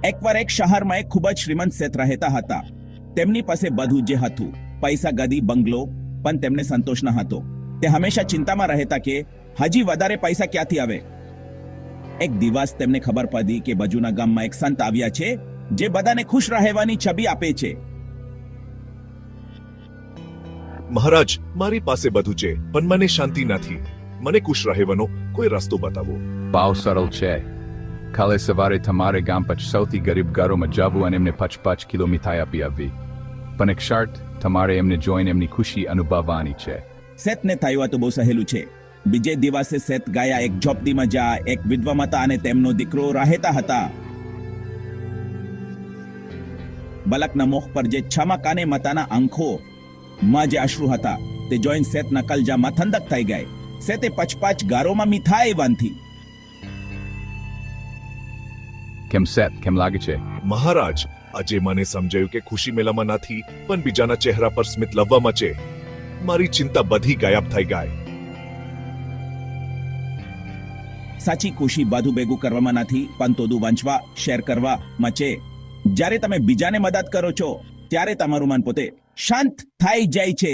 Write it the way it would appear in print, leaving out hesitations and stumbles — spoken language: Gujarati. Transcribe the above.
એકવાર એક શહેરમાં એક ખૂબ જ શ્રીમંત શેઠ રહેતા હતા. તેમની પાસે બધું જે હતું, પૈસા, ગાડી, બંગલો, પણ તેમને સંતોષ ન હતો. તે હંમેશા ચિંતામાં રહેતા કે હજી વધારે પૈસા ક્યાંથી આવે. એક દિવસ તેમને ખબર પડી કે બાજુના ગામમાં એક સંત આવ્યા છે જે બધાને ખુશ રહેવાની છબી આપે છે. મહારાજ, મારી પાસે બધું છે પણ મને શાંતિ નથી. મને ખુશ રહેવાનો કોઈ રસ્તો બતાવો. બહુ સરળ છે. કાલે સવારે તમારે ગામ પછી સૌથી ગરીબ ઘરોમાં જવું અને એમને 5 કિલો મીઠાઈ આપી આવવી. પણ એક શર્ત, તમારે એમને જોઈને એમની ખુશી અનુભવવાની છે. શેઠને થયું આ તો બહુ સહેલું છે. બીજે દિવસે શેઠ ગયા એક ઝોપડીમાં જ્યાં એક વિધવા હતા અને તેમનો દીકરો રહેતા હતા. બાળકના મોખ પર જે છમક અને માતાના આંખો માં જે અશ્રુ હતા તે જોઈને શેઠના કલજામાં ઠંડક થઈ ગઈ. શેઠે 5 ઘરોમાં મીઠાઈ બાંધી. કેમ શેઠ, કેમ લાગે છે? મહારાજ, આજે મને સમજાયું કે ખુશી મેળામાં નથી પણ બીજાના ચહેરા પર સ્મિત લાવવામાં છે. મારી ચિંતા બધી ગાયબ થઈ ગઈ. સાચી ખુશી બધું ભેગું કરવામાં નથી પણ તોડું વાંચવા, શેર કરવામાં છે. જ્યારે તમે બીજાને મદદ કરો છો ત્યારે તમારું મન પોતે શાંત થઈ જાય છે.